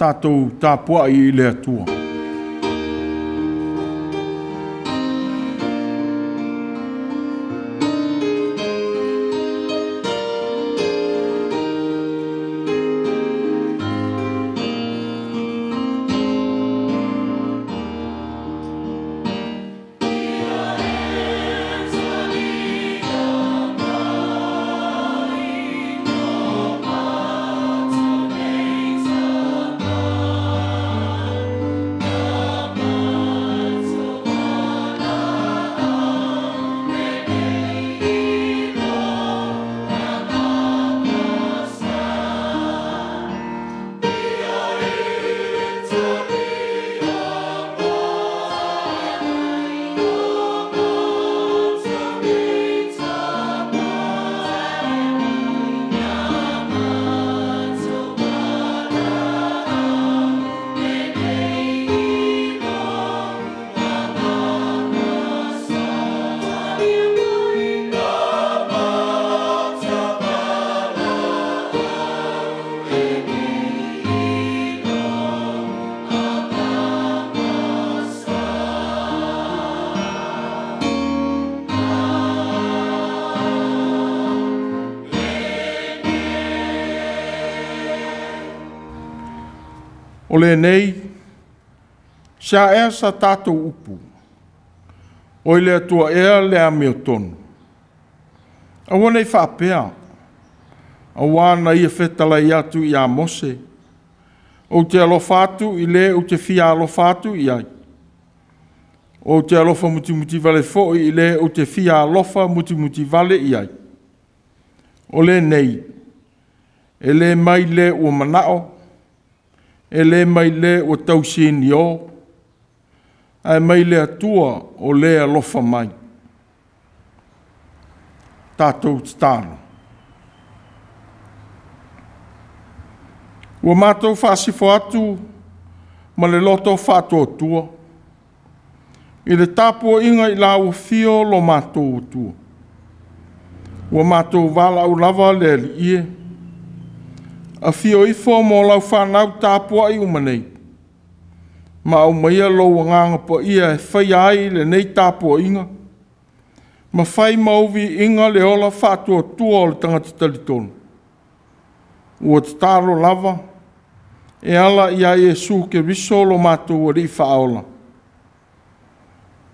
tātou tāpua I le atua. O le nei, sia ea sa tātou upu. O le atua ea le a meo tonu. Awa nei whaapea. Awa na ia whetala I atu I a mose. O te alofa atu I le o te fia alofa atu I ai. O te alofa muti muti vale fo I le o te fia alofa muti muti vale I ai. O le nei, e le mai le o manao, e le mai le o tausini o, ai mai le atua o le alofa mai. Tātou tāno. Ua mātou whaasifo atu, ma le loto whātua tua. I le tāpua inga I la ua fio lo mātou tua. Ua mātou wala au lava le ali ie. A fio I fo mo lau whanau tāpua I umanei. Ma au maia lo nganga po ia e whai ai le nei tāpua inga. Ma whai mauvi inga le ola whātua tua o le tangata talitonu. Ua te tāro lava, e ala ia Iesu ke riso lo mātou a ri whaola.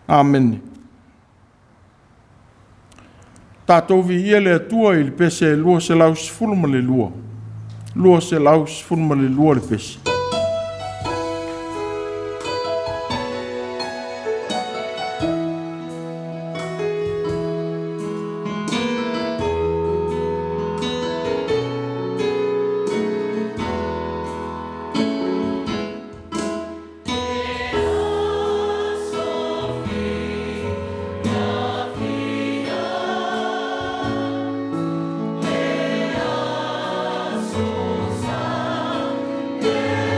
Amen. Tātou vi ia le atua I le pese e lua se lau sifuruma le lua. Lua se lau sifuruma le lua le pese. Yeah.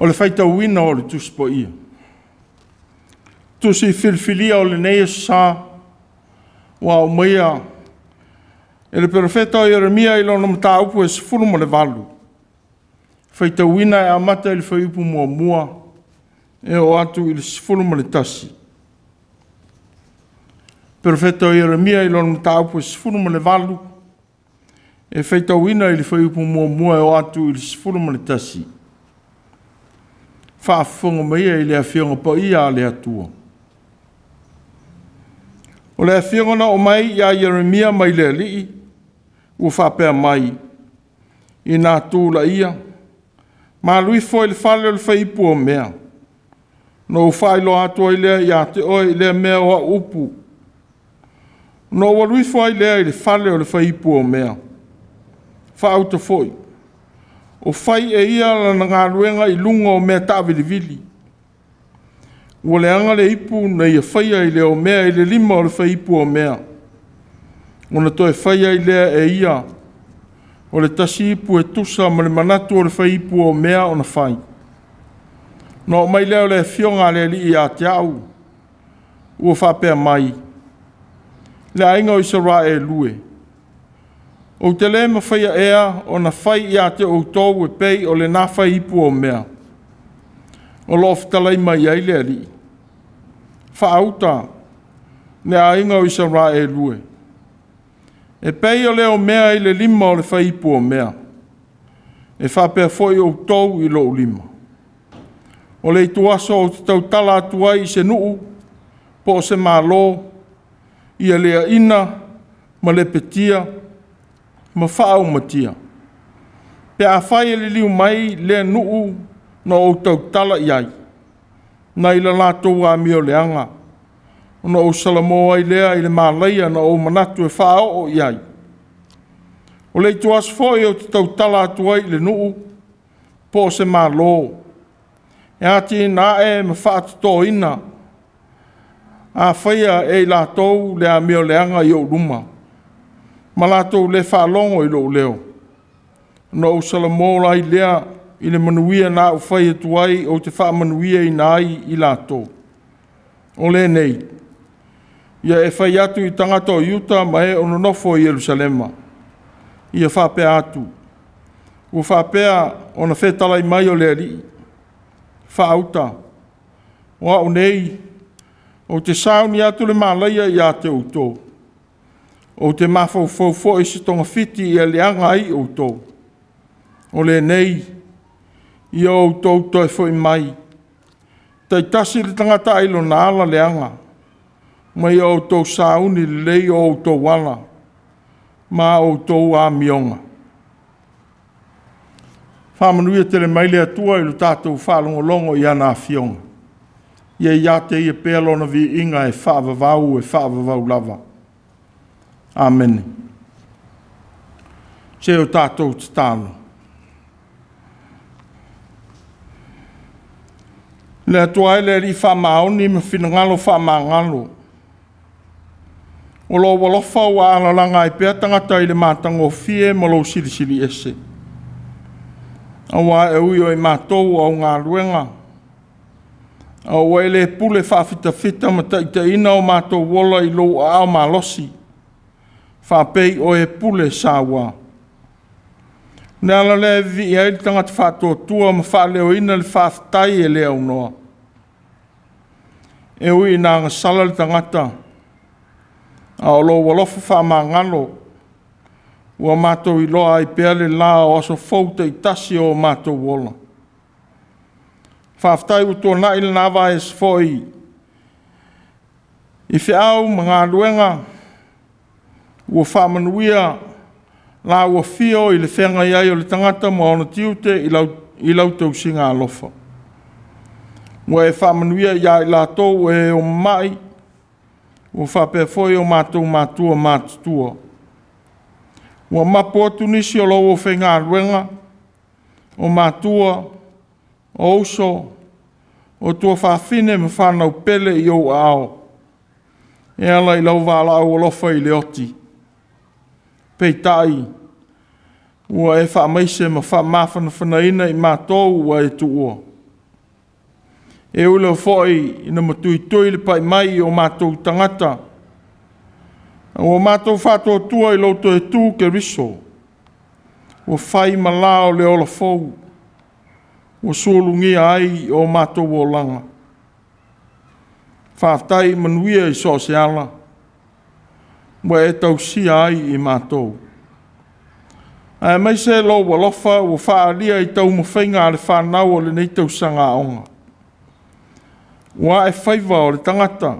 o le faitauina o le tusi po ia. Tusi filifilia o le nei sa wa o meia e le profeta o Jeremia i lona mataupu e sefulu ma le valu. Faitauina e amata i le faiupu mua e o atu i le sefulu ma le tasi. Profeta o Jeremia i lona mataupu e sefulu ma le valu e faitauina i le faiupu mua e o atu i le sefulu ma le tasi. Whaafonga meia i le awhionga pa ia a le atua. O le awhionga na o mai i a Jeremia mai le alii, ua whapea mai i nā tūla ia. Ma lui foi le whale o le whaipu o mea. No whailo atua i lea i a te oi i lea mea o upu. No wa lui foi lea i le whale o le whaipu o mea. Whaauta foi. O whai e ia lana ngā ruenga i lunga o mea tāwili-vili. Ua le anga le ipu na ia whaia i le o mea i le lima o le whaipu o mea. Ona toi whaia i lea e ia. O le tasi ipu e tusa ma le manatu o le whaipu o mea o na whai. No mai leo le fionga le li i a te au. Ua whapea mai. Le ainga o isara e lue. O te le ma whaia ea o na whai i a te outou e pei o le na whaipu o mea. O lof talai mai ai le li. Whaauta. Le ainga o isara e lue. E pei o leo mea i le lima o le whaipu o mea. E whapea foi o tau i lo lima. O le tuaso o te tautala atuai i se nuu, po o se malo, i a lea ina, ma le petia, ma whaau matia. Pe a whai e le liu mai lea nuu no o tautala i ai. Na i la lātou a mio leanga. No o salamoa i lea i le mālaia na o manatu e whao o iai. O le tuas foi o te tautala atuai le nuu, po se mālo. E ati nā e ma whaatuto ina. A whaia e lātou le a meo leanga i o ruma. Ma lātou le whaalongo i lo leo. No o salamoa i lea i le manuia nā u whaia tuai o te wha manuia i nai i lātou. O le nei. Ia e whai atu i tangata o Iuta ma e ono nofo i Jerusalema. Ia whapea atu. Ua whapea o na whetala i mai o le ali. Whaauta. Oa o nei. O te sauni atu le malaia i a te uto. O te mawhau i se tonga fiti i a leanga ai uto. O le nei. Ia o uto toi foi mai. Tai tasi le tangata ailo na ala leanga. Mai o tō sauni lei o tō wala, ma o tō a mionga. Whamanuia tere maile atua i lo tātou whalongolongo i ana fionga. Ia ia te ia pēlona vi inga e whaavavau lava. Amen. Se o tātou te tāno. Le atua ele ri whamaoni me whinangalo whamangalo. O lo walofa o alalanga i pēr tangata i le mātango fie ma lo sirisiri ese. Awa e ui o i mātou au ngā ruenga. Awa e le pule whawhita ma taita ina o mātou wola i lo ao malosi. Whapei o e pule sāwa. Ne ala le vi i aili tangata whātua tua ma whaaleo ina le whawhitai e leo noa. E ui nā ngasala le tangata. A o lo walofa whamangalo. Ua mātou i loa i peale la o aso fauta i tasi o mātou wola. Whaftai utua na ila nawa e sfoi. I whiau mga luenga. Ua whamanuia la ua fio i le whenga iai o le tangata ma ona tiute i lau tau singa alofa. Ua e whamanuia iai la tau e o mai. Ua whapea foi o mātou mātua mātutua. Ua mapo atu nisi o lau o whenga ruenga, o mātua, o uso, o tua whawhine me whanau pele i au ao. E ala i lau wala au alofa i le oti. Pei tai, ua e wha maise ma wha mawhana whanaina i mātou ua e tuua. E ula foi ina matui le pai mai o mātou tangata. O mātou whātua tua I lauto e tū ke riso. O whai malao le ola fau. O solungia ai o mātou o langa. Whaftai manuia I so se ala. Wa e tau sia ai I mātou. Ai mai se lo walofa o whaalia I tau mawhainga le whanau o le nei tau sanga onga. Wa e whaiva o le tangata.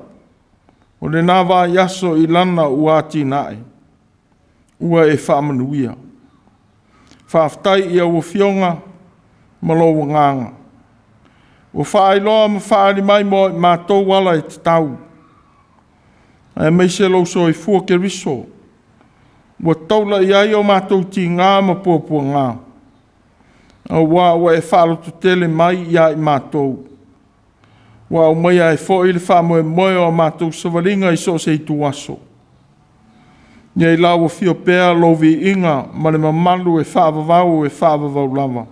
O le nawa yaso I lana ua tinae. Ua e whaamanuia. Whaftai ia o fionga malo nganga. O whaailoa ma whaari mai mo mātou wala e te tau. Ai mai se lo so I fua ke riso. Wa taula I ai o mātou ti ngā ma pua ngā. Wa e whaalotu tele mai ia I mātou. Wa o mai ai fo I le wha moe o mātou savalinga I so se I tuaso. Ia I lau o fio pēr lovi inga ma le mamalu e whaavavau e whaavavau lava.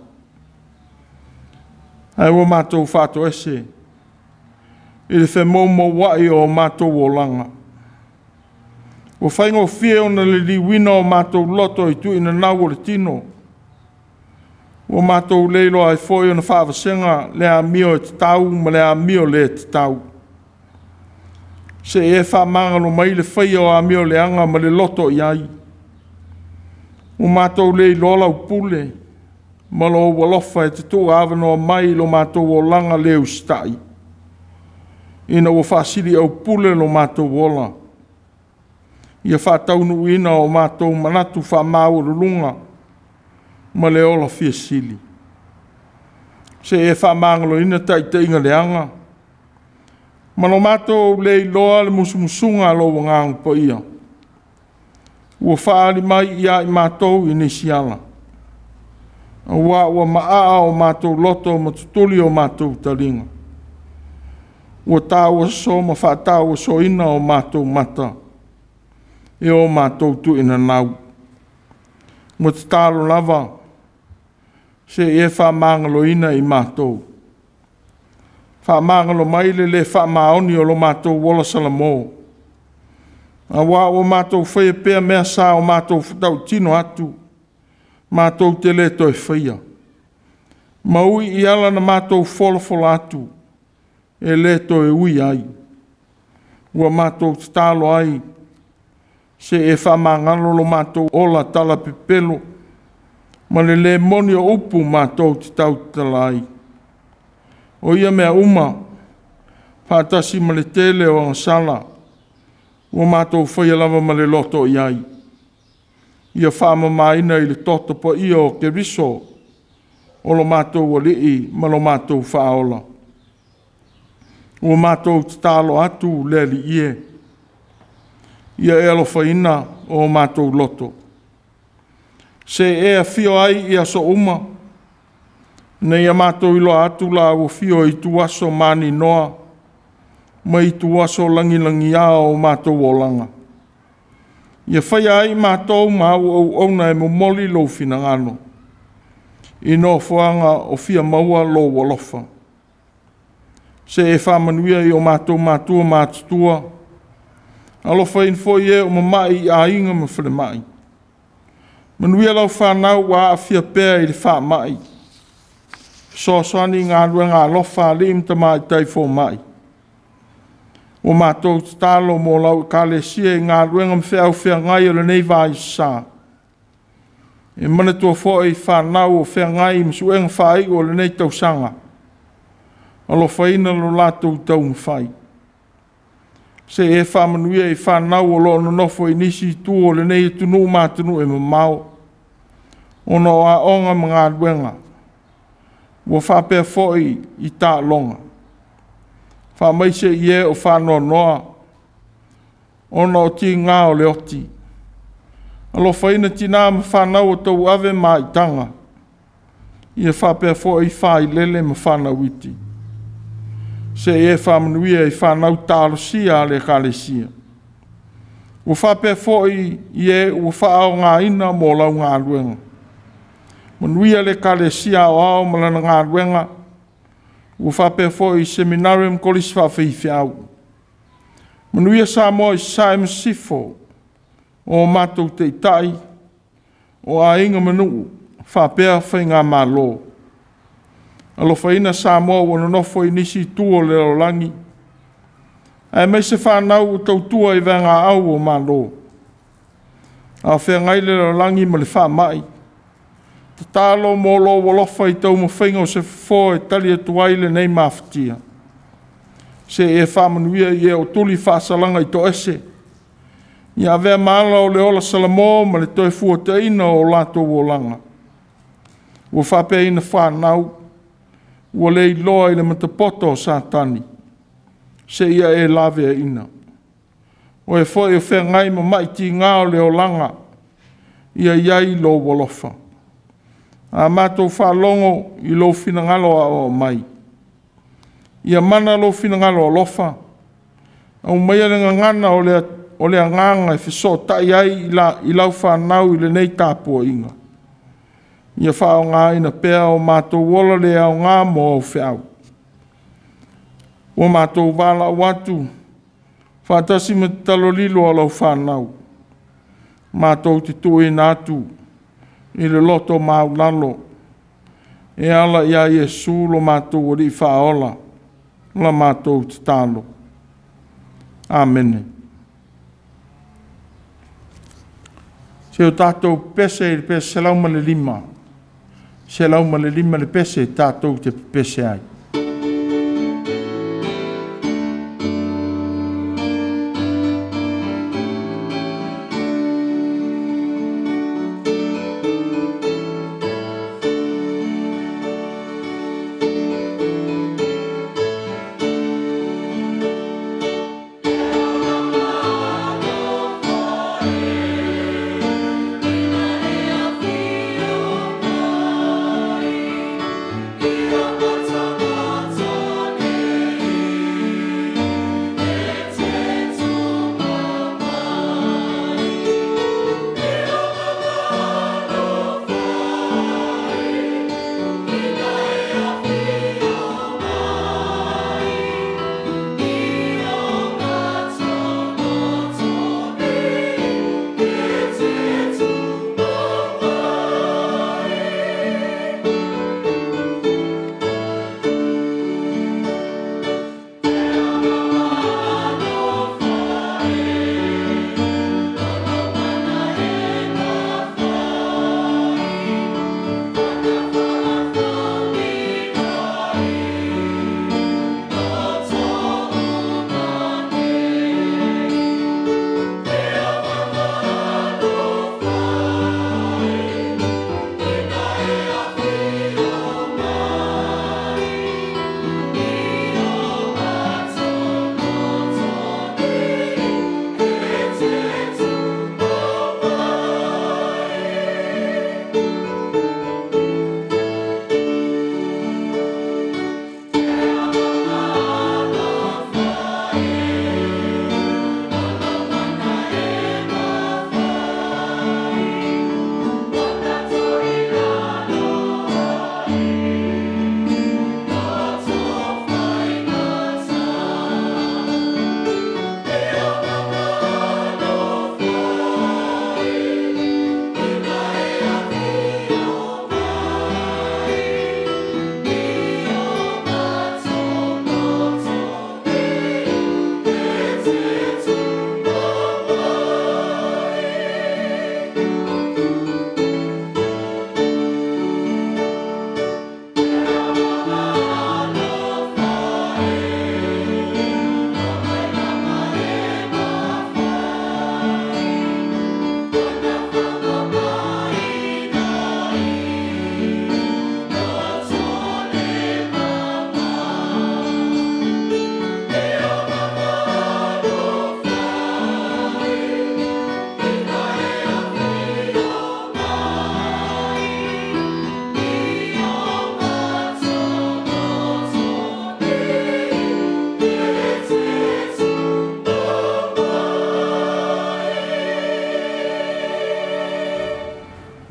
Ai o mātou whāto ese. I le whemau mo wai o mātou o langa. O whaingo fie o na le liwina o mātou loto I tu ina nau o le tino. O mātou leilo ai foi o na whaavasenga le a mio e te tau ma le a mio le te tau. Se e whamangalo mai le whai o a mio le anga ma le loto I ai. O mātou leilo lau pule ma lo walofa e te tō awanoa mai lo mātou o langa leo stai. Ina o whaasiri au pule lo mātou ola. Ia whātaunu ina o mātou manatu whamau lunga. Ma le ola fia sili. Se e whamangalo ina tai inga leanga. Ma no mātou le loa le musumusunga lo wangang po ia. Ua whaari mai ia I mātou I nisiala. Ua maa o mātou loto ma tutuli o mātou taringa. Ua tāua so ma whātāua so ina o mātou mata. E o mātou tu ina nau. Mo te tālo lava. Se e whamangalo ina I mātou. Whamangalo mai le whamaoni o lo mātou wola salamo. A wā o mātou whaia pēr mea sā o mātou whatau tino atu. Mātou te le toi whaia. Maui I ala na mātou wholofola atu. E le toi ui ai. Ua mātou te tālo ai. Se e whamangalo lo mātou ola tala pepelo. Ma le moni o upu mātou te tau talai. O ia mea uma, whātasi ma le tele o ansala, o mātou whaia lava ma le loto I ai. Ia whāma maina I le toto po ia o ke riso, o lo mātou o lii, ma lo mātou whaola. O mātou te tālo atu le li ie. Ia e alo whaina o mātou loto. Se e a fio ai I aso uma. Nei a mātou ilo atu la o fio I tuaso mani noa. Ma I tuaso langi a o mātou o langa. Ia whai ai mātou mau au auna e momoli lo finangano. I no whaanga o fia maua lo walofa. Se e whamanuia I o mātou mātua mātutua. Alofa in foi e o mamai a inga ma whare mai. Manuia lau whanau wa a fia pēr I le wha mai. So soani ngā ruenga alofa li imta mai tai fo mai. O mātou talo mo lau kālesia I ngā ruenga mwhea ngai o le nei vai sā. E mana tua fo I whanau o whea ngai msuenga whai o le nei tau sanga. Alofa ina lo lātou tau mwhai. Se e whamanuia I whanau o lo nofo I nisi tu o le nei tunu mātunu e mamau. Ono a onga mga ruenga. Wa whapea foi I tā longa. Whamaise I e o whanoa noa. Ono o ti ngā o le oti. Alo whaina tina ma whanau o tau ave mai tanga. Ia whapea foi I whai lele ma whanau iti. Se e whamanuia I whanau tālo sia le kālesia. Wa whapea foi I e o whao ngā ina mo lau ngā ruenga. Manuia le kālesia o ao malana ngā ruenga. Ua whape fo I seminarium kolis whawhiwhi au. Manuia sa mo I sae masifo o mātou te itai o a inga manu whapea whainga malo. Alo whaina sa mo wana nofo I nisi tuo leo langi. Ai mai se whanau o tau tua I venga au o malo. A whea ngai leo langi ma le wha mai. Te tālo mōlo walofa I tau mawhainga o se fo e tali atu aile nei mawhatia. Se e whamanuia I e o tuli whaasalanga I to ese. Ia vea maala o le ola salamo ma le toi fua te ina o lato o langa. Ua whapea ina whanau. Ua le iloa I le matapoto o satani. Se ia e lawe ina. O e foi o whea ngai ma maiti ngā o le o langa. Ia iai lo walofa. A mātou whalongo I lo finangalo o mai. Ia mana lo finangalo o lofa. Au mai alenga ngana o le nganga I whiso tai ai I lau whanau I le nei tāpua inga. Ia whao ngā ina pēa o mātou wola le au ngā mo au whiau. O mātou wala watu. Whātasi me talo lilo a lau whanau. Mātou te tui nātu. I le loto mau lalo. E ala ia Iesu lo mātou o li whaola. La mātou te tālo. Amen. Se o tātou pese I pese se lau ma le lima. Se lau ma le lima le pese tātou te pese ai.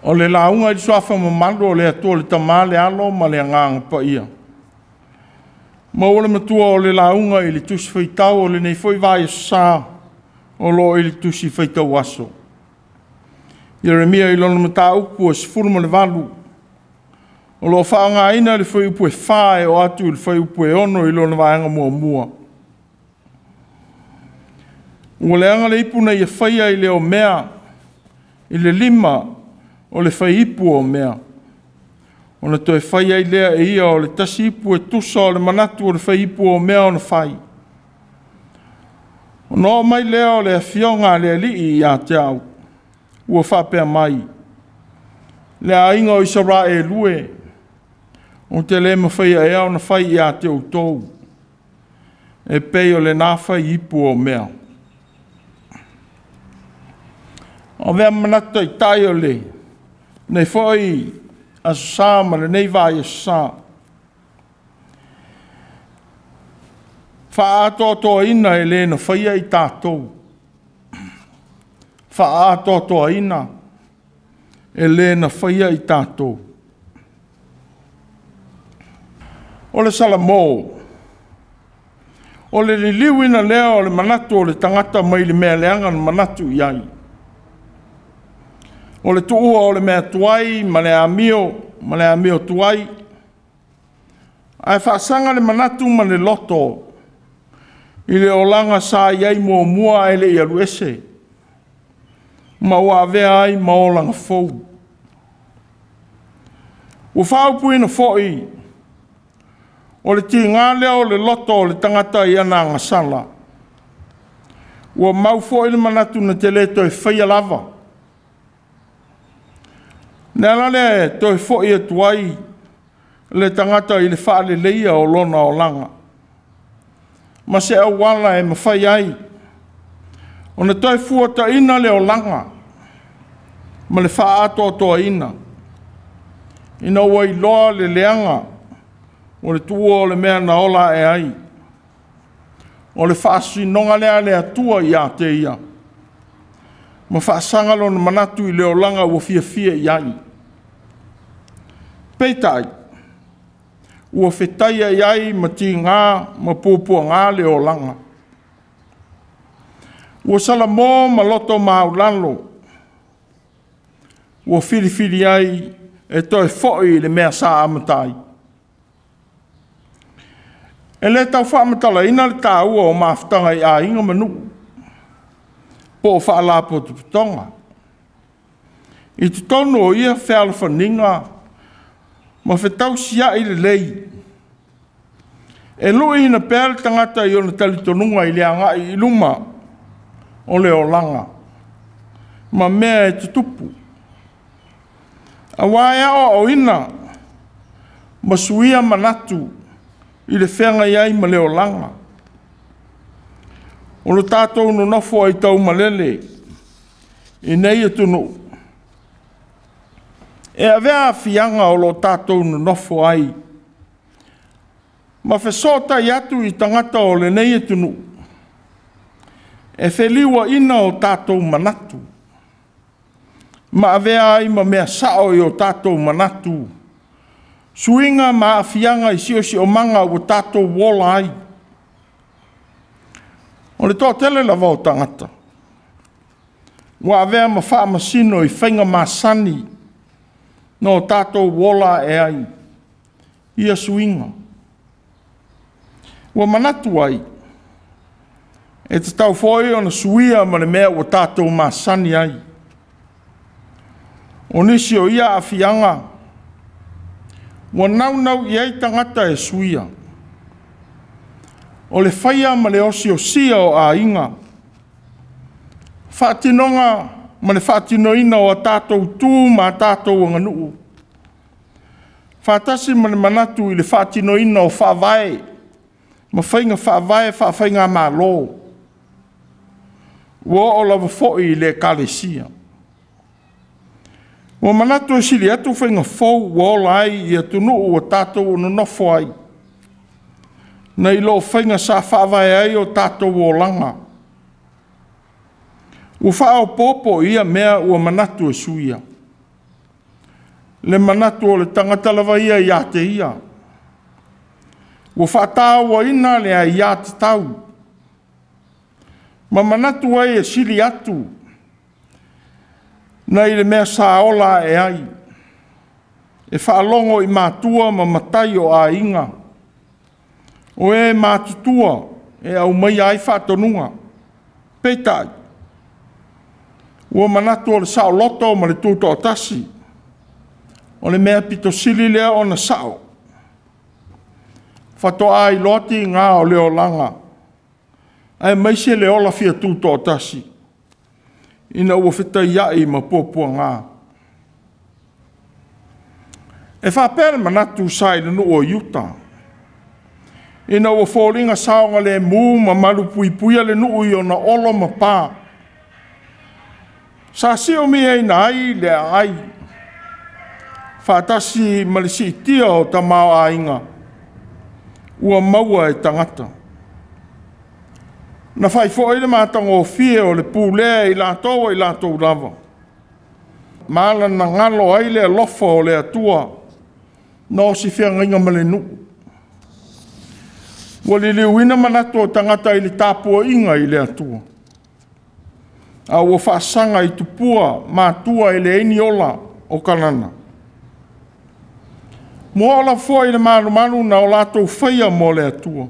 O le launga I suafa mamalo o le atua le tamale alo ma le nganga pa ia. Ma ole matua o le launga i le tusi whaitau o le nei foi vai sa o lo i le tusi whaitau aso. Jeremia i lona mata upu o sifuru ma le valu. O lo whaanga ina le whai upu e whae o atu le whai upu e ono i lona vaenga mua mua. Ua le anga le ipu na ia whaia i le o mea, i le lima o le whai ipu o mea. O na toi whaia i lea e ia o le tasi ipu e tusa o le manatu o le whai ipu o mea o na whai. O no mai lea o le awhionga le li i a te au. Ua whapea mai. Le a inga o isara e lue. O te le ma whaia e au na whai i a te outou. E pei o le nā whai ipu o mea. O vea manata i tai o le. Nei whai aso sā ma le nei vai aso sā. Wha atoa ina e le na whaia i tātou. Wha atoa ina e le na whaia i tātou. O le Salamo. O le liliwina lea o le manatu o le tangata mai le mea leanga na manatu iai. O le tuua o le mea tuai, ma le amio tuai. Ai whaasanga le manatu ma le loto. I le olanga sa iai mua e le iaru ese. Ma ua avea ai ma olanga fou. Ua whaupuina foi. O le ti ngā leo le loto o le tangata i ana ngasala. Ua mau foi le manatu na te le toi whaia lava. Nela le toi foi e tuai le tangata i le wha le leia o lona o langa. Ma se au wala e mawhai ai. O na toi fuata ina le o langa. Ma le wha ato toa ina. Ina ua i loa le leanga. O le tua o le mea na ola e ai. O le wha sinonga lea le atua i a te ia. Ma wha sangalo na manatu i le o langa ua fia i ai. Peitai. Ua whetaia i ai ma ti ngā ma pūpua ngā le o langa. Ua Salamo ma loto maulalo. Ua whiriwhiri ai e toi foi le mea sa amatai. E le tau whaamatala ina le tāua o mawhitanga i a inga manu. Po o whaalapo tu putonga. I tu tono o ia whaala whaninga. Ma whetau sia i le lei. E lui ina pēle tangata i ona talitonunga i leanga i luma. O le o langa. Ma mea e tutupu. A waia o ina. Ma suia manatu. I le whenga iai ma leo langa. O lo tātou no nofo ai tau malele. I nei e tunu. E a vea fianga o lo tātou no nofo ai. Ma whesota i atu i tangata o le nei e tunu. E wheliwa ina o tātou manatu. Ma a vea ai ma mea sao i o tātou manatu. Suinga ma afianga i sio si o manga o tātou wola ai. O le tō tele la vau tangata. Wa avea ma wha masino i whainga masani no tātou wola e ai. Ia suinga. Wa manatu ai. E te tau foi o na suia ma le mea o tātou masani ai. O nisi o ia afianga. Wa nau iai tangata e suia. O le whaia ma le osi o sia o a inga. Whaatinonga ma le whaatinoina o a tātou tū ma a tātou o nganuu. Whaatasi ma le manatu i le whaatinoina o whaavae. Ma whainga whaavae whainga ma lo. Wa o lava foi le kalesia. Wa manatu e sili atu whainga fau wa ola ai i atunu o tātou o nofo ai. Na ilo whainga sa whaavai ai o tātou o langa. Ua whao popo ia mea ua manatu e suia. Le manatu o le tangata lava ia i ate ia. Ua whaatawa ina le a ia te tau. Ma manatu ai e sili atu. Na i le mea saola e ai. E whaalongo i mātua ma matai o a inga. O e mātutua e au mai ai whaatonunga. Peitai. Ua manatu o le sao loto ma le tūto o tasi. O le mea pito sili lea o na sao. Whatoa i loti ngā o leo langa. Ai maise le ola fia tūto o tasi. Ina ua whita iai ma pōpua ngā. E whapere manatu sai le nuu o Utah. Ina ua whōringa saonga le mū ma malu pui puia le nuu i o na olo ma pā. Sa sio mi e na ai le ai. Whātasi malisi tia o ta mao a inga. Ua maua e tangata. Na whai fo ele mātanga o fie o le pūlea i lātou i lātou lava. Māla na ngalo ai le lofa o le atua. No si fia ngainga male nu. Wali le uina manatu o tangata i le tāpua inga i le atua. A ua whaasanga i tupua mātua i le eni ola o kanana. Mo ola fo i le malu na o lātou whaia mo le atua.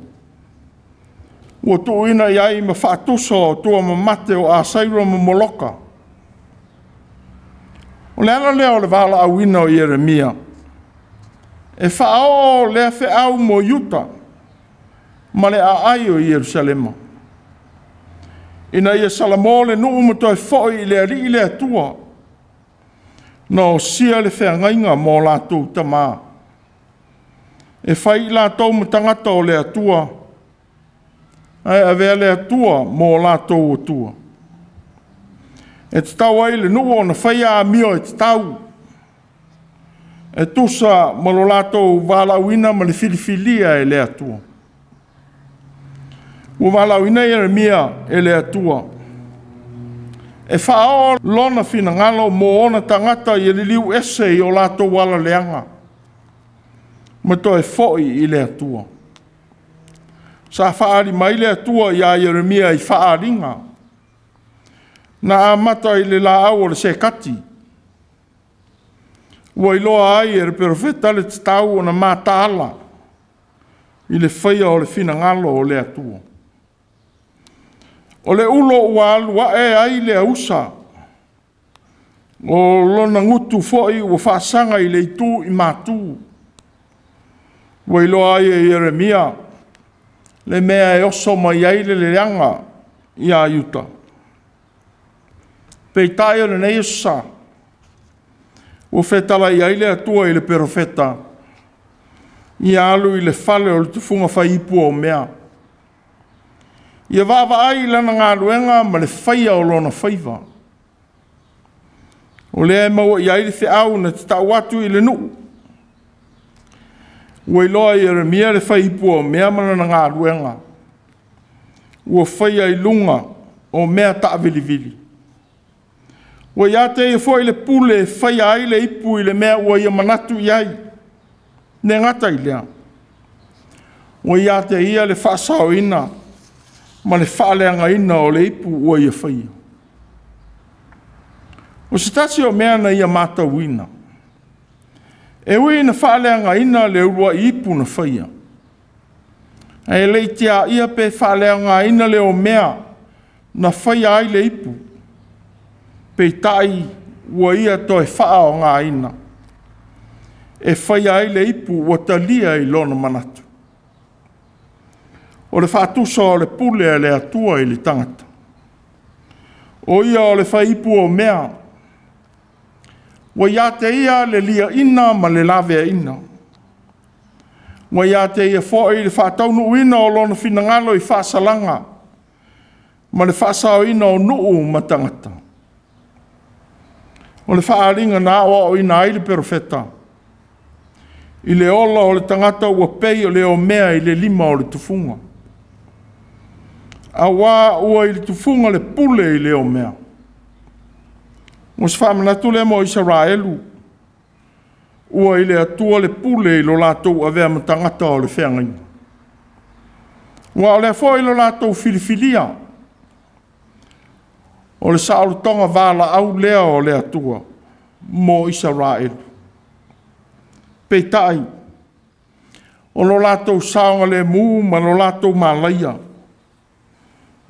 Ua tuuina i ai ma whaatusa o tua ma mate o a sairo ma moloka. O le ala leo le wala auina o Jeremia. E whaao lea whaau mo Utah. Ma le a ai o Jerusalema. Ina ia salamo le nuu matoi foi i le ari i le atua. No sia le whangainga mo lātou tamaa. E whai lātou matangata o le atua. Ai avea le atua mo lātou o tua. E te tau ai le nuu o na whai a mio e te tau. E tusa mo lo lātou wālauina ma le filifilia e le atua. Ua wālauina Jeremia e le atua. E whaao lona fina ngalo mo ona tangata i le liu ese i o lātou wala leanga. Ma toi foi i le atua. Sa whaari mai le atua i a Jeremia i whaaringa. Na amata i le la au o le sekati. Ua iloa ai e re profeta le tau o na mātāla. I le whaia o le fina ngalo o le atua. O le ulo ua alua e ai le ausa. O lona ngutu foi ua whaasanga i le itu i mātū. Ua iloa ai e Jeremia. Le mea e oso mai ai le leanga i a Utah. Peitai o le nei osa. Ua whetala i ai le atua i le perofeta. I alu i le fale o le tufunga whaipu o mea. Ia wawa ai lana ngā ruenga ma le whaia o lona whaiva. O lea maua i ai le whiau na te tau atu i le nuu. Ua iloa i Jeremia le whaipu o mea mana na ngā ruenga. Ua whaia i lunga o mea taawili-vili. Ua ia te i fo i le pule whaia ai le ipu i le mea ua ia manatu i ai. Ne ngata i lea. Ua ia te ia le whaasao ina. Ma le whaaleanga ina o le ipu ua ia whaia. O se tasi o mea na ia mātau ina. E ui na whaaleanga ina le urua i ipu na whaia. E leitia ia pe whaaleanga ina le o mea na whaia ai le ipu. Pei tai ua ia toi whaa o ngā ina. E whaia ai le ipu ua talia i lona manatu. O le whaatusa o le pule e le atua i le tangata. O ia o le whaipu o mea. Wa ia te ia le lia ina ma le lavea ina. Wa ia te ia fo i le whaataunu ina o lona finangalo i whaasalanga. Ma le whaasao ina o nuu ma tangata. O le whaaringa nā o ina ai le perofeta. I le ola o le tangata ua pei o le o mea i le lima o le tufunga. A wā ua i le tufunga le pule i le o mea. Mo se whamanatu le mo Israelu. Ua i le atua le pule i lo lātou a vea matangata o le whengainga. Ua o le foi lo lātou filifilia. O le saolotonga wala au lea o le atua mo Israel. Peitai. O lo lātou saonga le mū ma lo lātou malaia.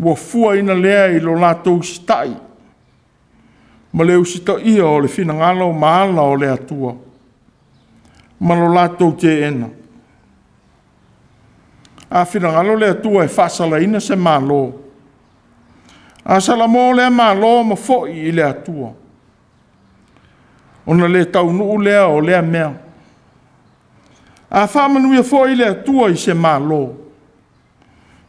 Ua fua ina lea I lo lātou sitai. Ma leo sita ia o le finangalo maala o le atua. Ma lo lātou te ena. A finangalo le atua e whasala ina se malo. A salamo le malo ma foi I le atua. Ona le tau nuu lea o lea mea. A whamanuia foi le atua I se malo.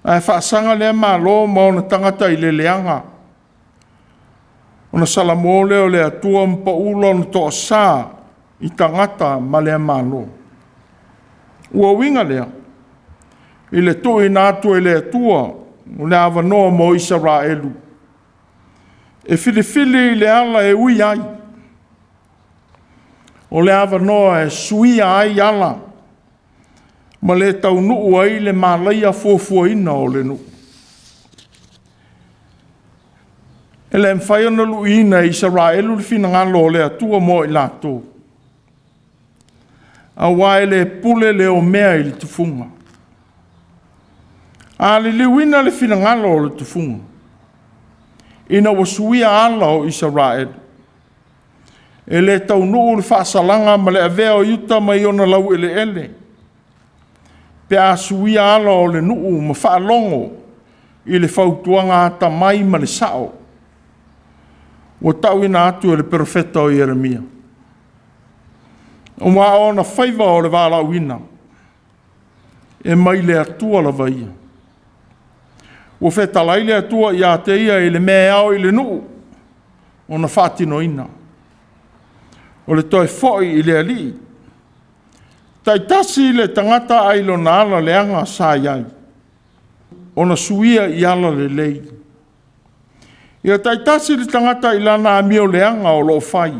A whaasanga le malo ma ona tangata I le leanga. Ona salamo leo le atua mpa ulo na toa sā I tangata ma le malo. Ua winga lea. I le tui nātua I le atua o le awanoa mo Israelu. E filifili le ala e ui ai. O le awanoa e sui ai ala. Ma le tau nuu ai le malaia fuafuaina o le nuu. E le mwhaiona luina Israelu le finangalo o le atua mo I lato. A wae le pule le o mea I le tufunga. A le liwina le finangalo o le tufunga. Ina wasuia ala o Israel. E le tau nuu le whaasalanga ma le avea o yuta ma iona lau ele ele. Pe a suia ala o le nuu ma whaalongo I le whautuanga ata mai ma le sao. Wa tau ina atu le profeta o Jeremia. O maa ona whaiva o le wala uina. E mai le atua la vaia. Wa whetalai le atua I a te ia I le mea au I le nuu. Ona whatino ina. O le toi foi I le ali. Tai tasi le tangata ai lo na ala le anga sa iai. Ona suia I ala le lei. Ia tai tasi le tangata I lana amio le anga o lo fai.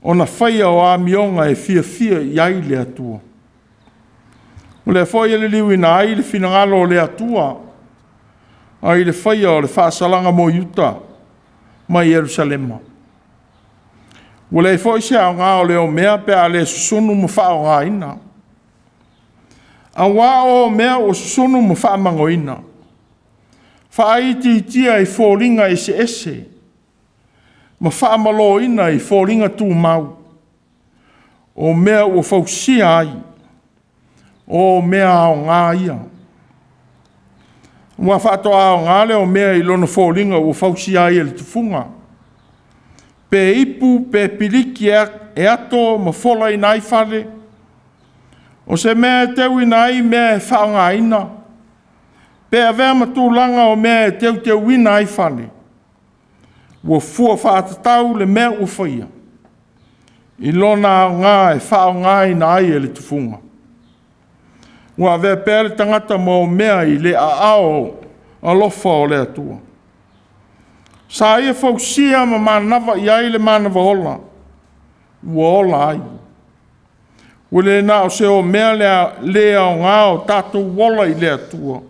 Ona fai o amionga e fia iai le atua. O le foi le liwina ai le finangalo le atua. Ai le fai o le whaasalanga mo Yuta. Ma Yerusalema. O le foi se a ngā o le o mea pe a le susunu mo wha o ngā ina. A wā o mea o susunu mo wha mango ina. Wha iti tia I fōringa ese. Ma wha malo ina I fōringa tū mau. O mea o whausia ai. O mea o ngā ia. Wa whatoa o ngā le o mea I lono fōringa o whausia ai le tufunga. Pe ipu, pe piliki e ato ma fola I nai whale. O se mea teu I nai mea e whaonga ina. Pe a vea matūlanga o mea e teu I nai whale. Ua fua whaatatau le mea o whaia. I lona o ngā e whaonga I nai e le tufunga. Ua vea pēle tangata mo mea I le a ao alofa o le atua. Sa ia fausia ma manawa I ai le manawa ola. Ua ola ai. Ua le na o se o mea lea o ngā o tātou wola I le atua.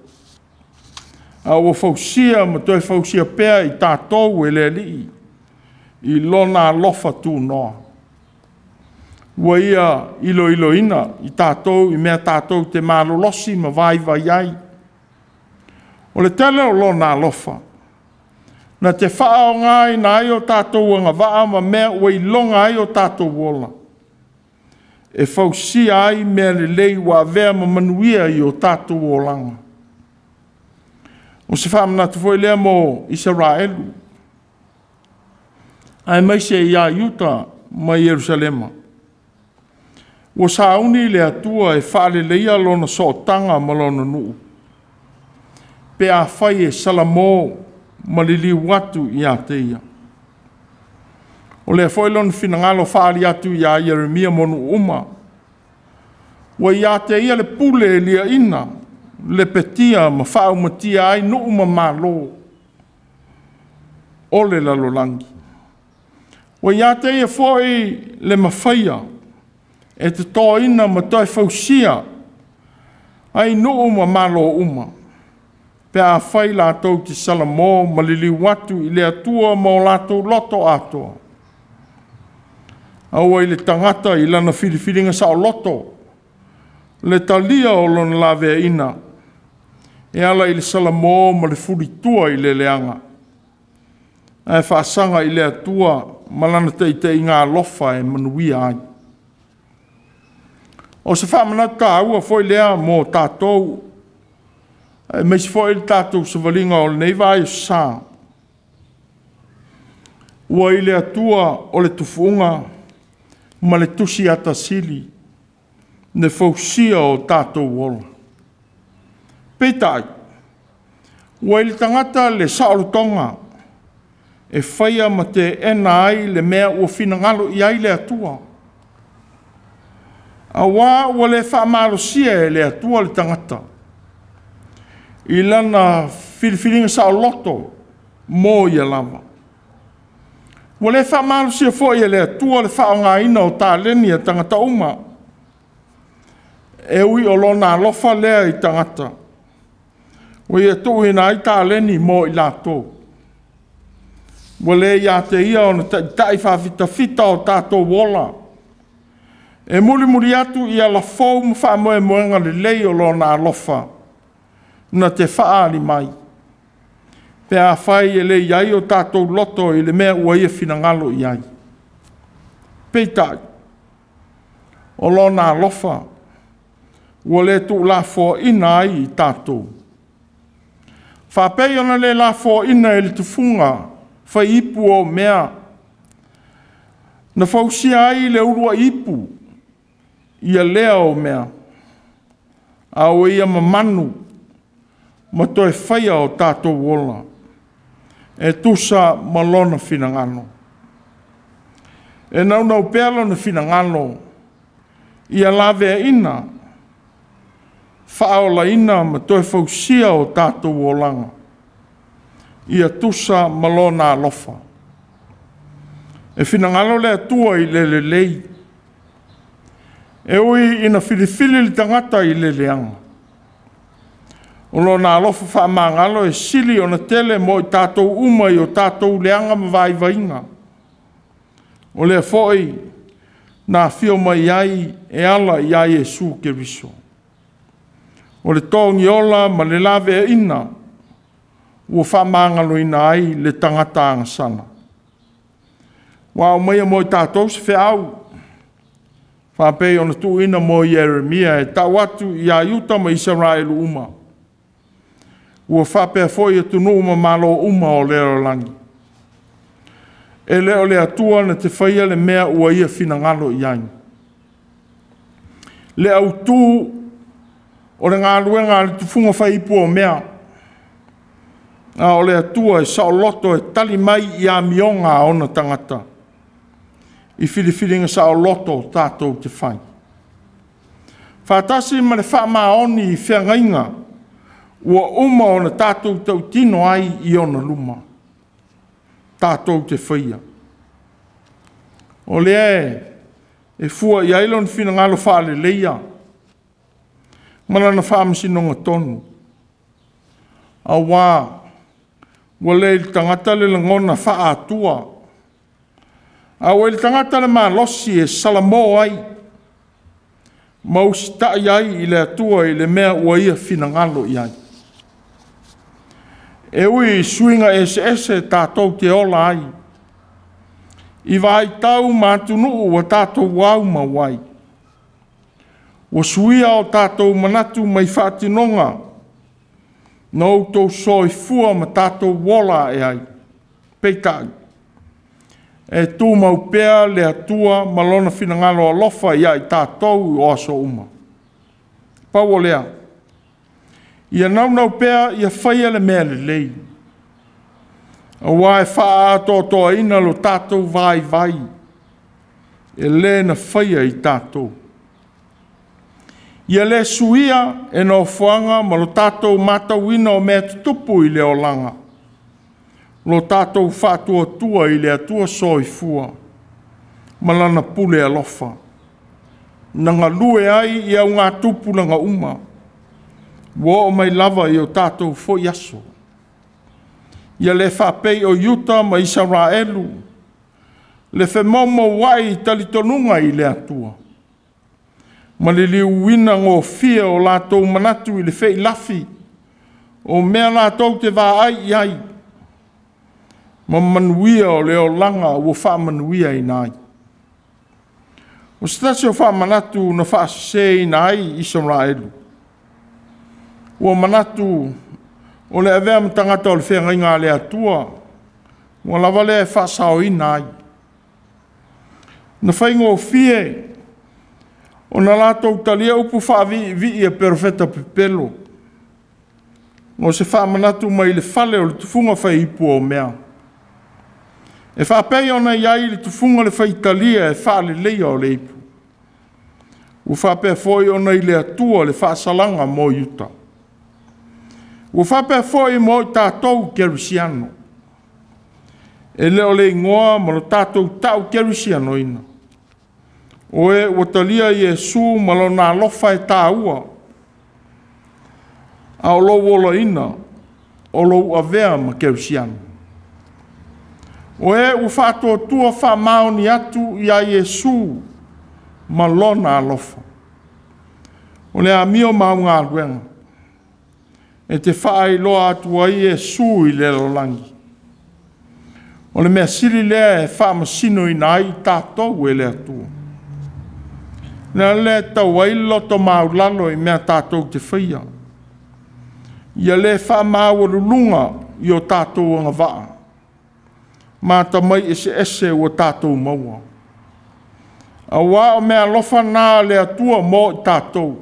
A ua fausia ma toi fausia pēa I tātou e le li. I lona alofa tū noa. Ua ia ilo ina I tātou I mea tātou te malolosi ma vai ai. O le tele o lona alofa. Na te wha o ngai na ai o tātou anga waa ma mea ua I longa ai o tātou wola. E fausia ai mea le lei wa vea ma manuia I o tātou wolanga. O se whamana tu foi lea mo Israelu. Ai mai se ia Yuta ma Yerusalema. Ua sauni le atua e whaale leia lona sootanga ma lona nuu. Pe a whai e salamo ma li watu I a teia. O le foi lona finangalo whaali atu I a Jeremia monu uma. Ua I a teia le pule lia ina. Le petia ma whao matia ai no uma malo. O le lalolangi. Ua I a teia foi le mawhaia. E te tō ina ma toi fausia. Ai no uma malo uma. Pe a whai lātou ti salamo malili watu i le atua mo lātou loto atoa. Aua i le tangata i lana whiriwhiringa sa o loto. Le talia o lona lawe ina. E ala i le salamo ma le furitua i le leanga. E whaasanga i le atua malana te i ngā lofa e manuia ai. O se whamanata aua foi lea mo tātou. Meisi foi le tātou se valinga o le nei vai sā. Ua i le atua o le tufunga ma le tusi ata sili. Ne fausia o tātou wola. Peitai. Ua i le tangata le saolutonga. E whaia ma te ena ai le mea ua finangalo i ai le atua. A ua le whaamalosia e le atua le tangata. I lana whiriwhiringa sa o loto mō ia lava. Ua le whaamalosia fo i le atua le whaonga ina o tā leni a tangata uma. E ui o lona alofa lea i tangata. Ua ia tō ina i tā leni mō i lātou. Ua le ia te ia o na tai whawhita whita o tātou wola. E muri atu i ala fōu mu wha moe moenga le lei o lona alofa. Na te whaari mai. Pe a whai e le iai o tātou loto i le mea ua ia finangalo i ai. Peitai. O lona alofa. Ua le tu la fō ina ai i tātou. Whapei ona le la fō ina e le tufunga. Whai ipu o mea. Na whausia ai le urua ipu. Ia lea o mea. Au ia mamanu. Ma toi whaia o tātou wola. E tusa malona finangano. E nau pēlo na finangano. Ia lawe ina. Whaola ina ma toi whausia o tātou wolanga. Ia tusa malona alofa. E finangalo le atua i le lei. E ui ina whiriwhiri li tangata i le leanga. O lona alofa whaamangalo e sili o na tele mo i tātou umai o tātou leanga ma vai vainga. O lea foi nā whio mai ai e ala i ai e su ke riso. O le tongi ola ma le lawe ina. Ua whaamangalo ina ai le tangata angasana. Wa o mai mo i tātou se whiau. Whapei ona tu ina mo i Jeremia e tau atu i a iuta ma Israelu uma. Ua whapea foi e tunu uma malo uma o leo langi. E leo le atua na te whaia le mea ua ia finangalo i ai. Le au tu o le ngā luenga le tufunga whaipu o mea. O le atua e sao loto e tali mai i a mionga o na tangata. I whiriwhiringa sa o loto tātou te whai. Whātasi ma le whaamaoni i whiangainga, ua uma o na tātou tau tino ai i ona luma. Tātou te whaia. O lea e fua i ailon whinangalo whaale leia. Mana na whaamasinonga tonu. A wā, ua le tangata le langona wha atua. A o ele tangata le maa losi e salamo ai. Mausi tai ai i le atua i le mea ua ia finangalo i ai. E ui suinga ese tātou te ola ai. I vai tau mātunu ua tātou wau ma wai. Ua suia o tātou manatu mai whātinonga. Nau tau soi fua ma tātou wola e ai. Peitai. E tū mau pēr le atua malona finangalo alofa ia i tātou o aso uma. Pau o lea. Ia nau pēr ia whaia le mea le lei. A wae wha ato toa ina lo tātou vai. E le na whaia i tātou. Ia le suia e no whanga ma lo tātou mātau ina o mea tutupu i le o langa. Lo tātou whātua tua i le atua soi fua. Malana pule alofa. Nanga lue ai i au ngā tupu nanga uma. Wo o mai lava i o tātou fo yaso. Ia le whapei o Yuta ma Israelu. Le whe momo wai talitonunga i le atua. Ma le liu wina ngō fia o lātou manatu i le whei lafi. O mea lātou te wā ai i ai. Ma manuia o leo langa o wha manuia i nai. O stasi o wha manatu na wha se i nai Israelu. O manatu o le avea matangata o le whenga inga le atua. O lava le wha sao i nai. Na whaingo o fie. O na lātou talia upu wha vi e perfeta pepelo. O se wha manatu mai le whale o le tufunga whai ipu o mea. E wha pei ona iai le tufunga le whai talia e wha le leia o le ipu. O wha pei foi ona i le atua le wha salanga mo Yuta. O wha pei foi mo i tātou Kerusiano. E leo le ingoa mo le tātou tau Kerusiano ina. O e o talia Iesu malo nā lofa e tā ua. A o lo wola ina, o lo avea ma Kerusiano. O e o whātua tua wha maoni atu i a Iesu malo nā lofa. O le a mio mau ngā ruenga. E te whaai loa atu a Iesu i le lolangi. O le mea siri lea e wha masino i nai tātou e le atua. Nā le tau ai loto mau lalo i mea tātou te whaia. Ia le wha mau lulunga i o tātou anga waa. Mā ta mai ese o tātou maua. A wā o mea lofa nā le atua mo i tātou.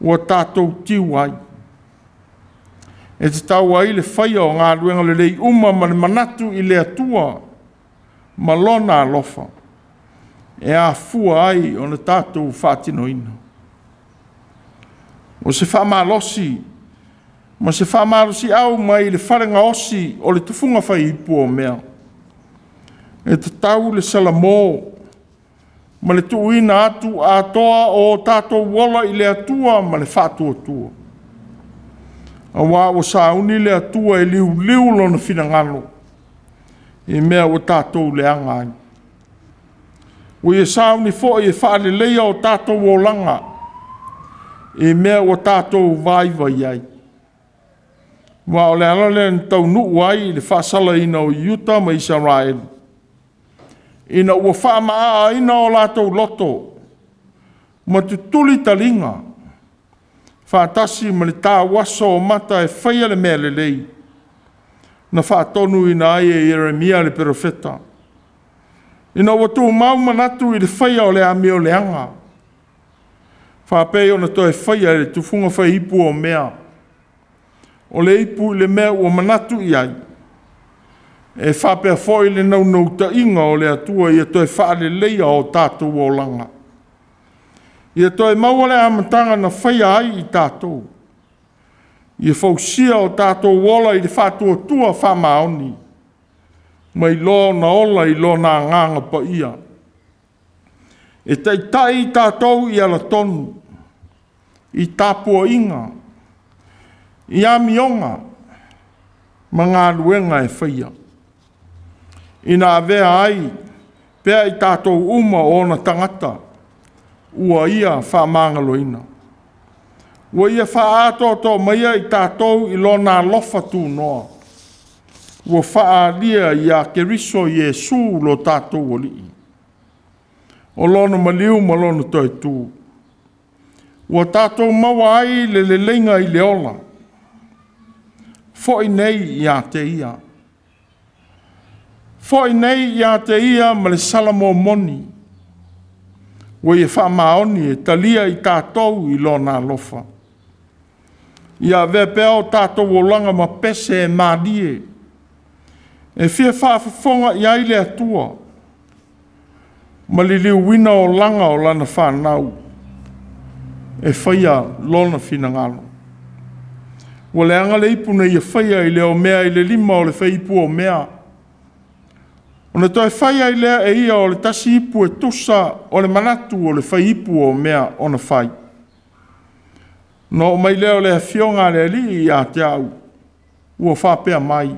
O tātou tiu ai. E te tau ai le whaia o ngā ruenga le rei uma ma le manatu i le atua. Ma lona lofa. E a fua ai o na tātou whātino ina. O se whamalosi, ma se whamalosi au mai le wharenga osi o le tufunga whai ipu o mea. E te tau le salamō, ma le tuuina atu a toa o tātou wala i le atua ma le whātua tua. A wā o sauni le atua e liu lona whina e mea o tātou le angai. O e sauni fo e whaale leia o tātou o langa. E mea o tātou vaiva iai. Wa o le alale ni tau nuu ai le whaasala ina o Yuta ma Israel. Ina ua whaamaa ina o lātou loto. Ma tu tuli talinga. Whaatasi ma le tā waso o mata e whaia le mea le lei. Na whaatonu ina ai e Jeremia le profeta. Ina watu mau manatu i le whaia o le amio le anga. Whapei o na toi whaia le tufunga whai ipu o mea. O le ipu le mea o manatu i ai. E whapea foi le nau ta inga o le atua i a toi whaale leia o tātou o langa. I a toi maua le amatanga na whaia ai i tātou. I a whausia o tātou wola i le whātua tua whamaoni. Mai lo na ola i lo na nganga pa ia. E tai tātou i ala tonu. I tāpua inga. I amionga. Ma ngā luenga e whaia. Ina avea ai. Pea i tātou uma o na tangata. Ua ia whamangalo ina. Ua ia whaatoto maia i tātou i lo na lofa tū noa. Ua whaalia i a keriso Iesu lo tātou o lii. O lona maliu ma lona toi tū. Ua tātou maua ai le lenga i le ola. Foi nei i a te ia. Foi nei i a te ia ma le salamo moni. Ua ia whamaoni e talia i tātou i lona lofa. Ia vepea o tātou o langa ma pese e maadie. E fia whaafafonga i aile atua. Ma li liu wina o langa o lana whanau. E whaia lona whina ngalo. Wa le anga le ipu na ia whaia i leo mea i le lima o le whaipu o mea. O na toi whaia i lea e ia o le tasi ipu e tusa o le manatu o le whaipu o mea o na whai. No mai leo le fionga le li ia te au. Ua whapea mai.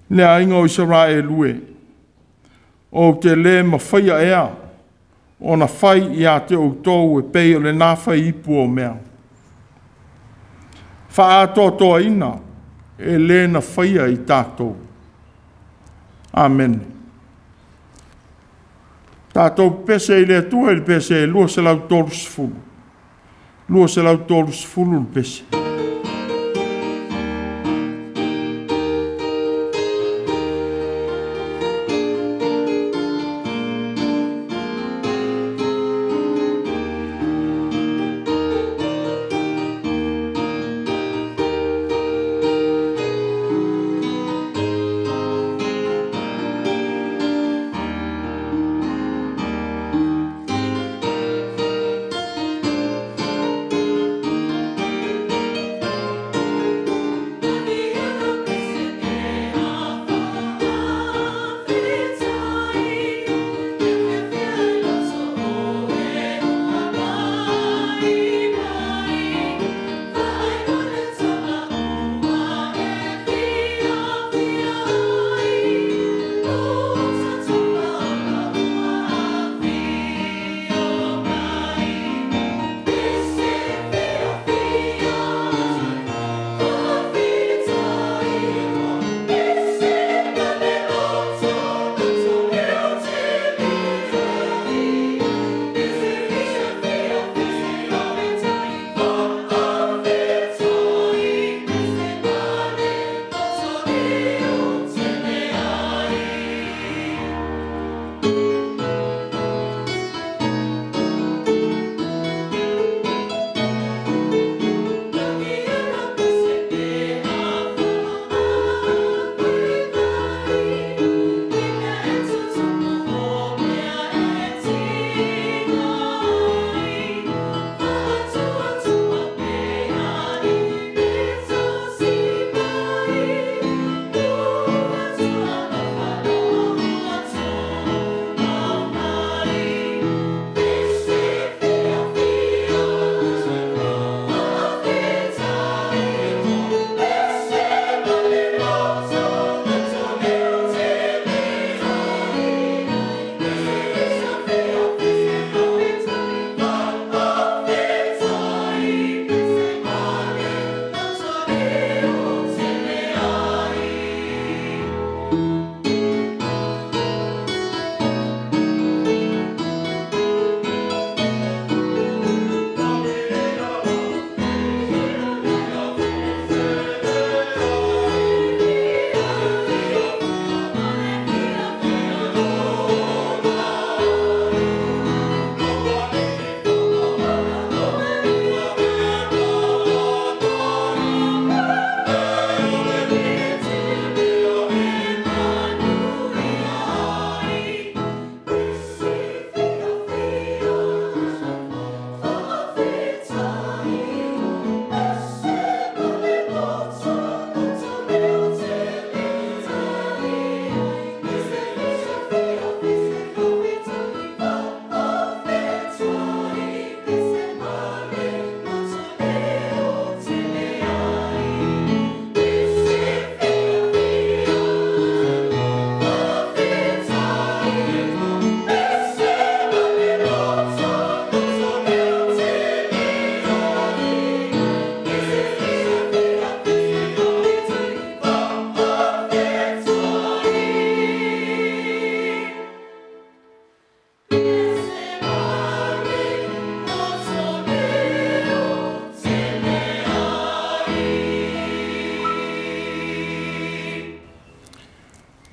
Le aingo Israel ue. O te le mawhaia ea. O na whai ia te o tōu e pei o le nāwhai ipu o mea. Wha ato toa ina. E le na whaia i tātou. Amen. Tātou pese i le tua i pese e lua se lau tolu sifulu. Lua se lau tolu sifulu pese.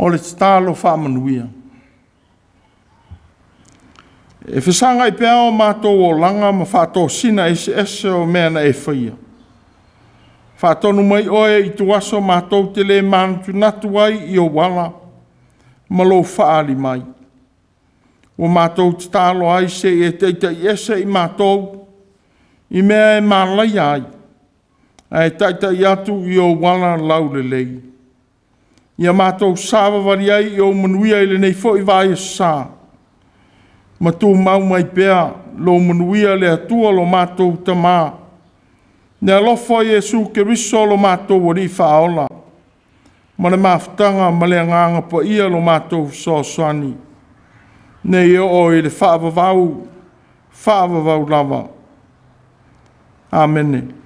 o le talo whaamanuia. E whisanga I pēa o mātou o langa ma whātou sina ese o mea na e whaia. Whātonu mai oe I tuaso mātou te le mānutu natu ai I o wala, ma lo whaali mai. O mātou te talo ai se e teita I ese I mātou, I mea e mālai ai, e taita I atu I o wala lau le lei. Ia mātou sāwa vari ai I o manuia I le nei fo I vai sā. Ma tū mau mai pēa, lo manuia le atua lo mātou tamā, Ne alofo Iesu Keriso lo mātou o ni whaola. Ma le mawhitanga ma le nganga po ia lo mātou soaswani. Ne ia o i le whaavavau lava. Amen.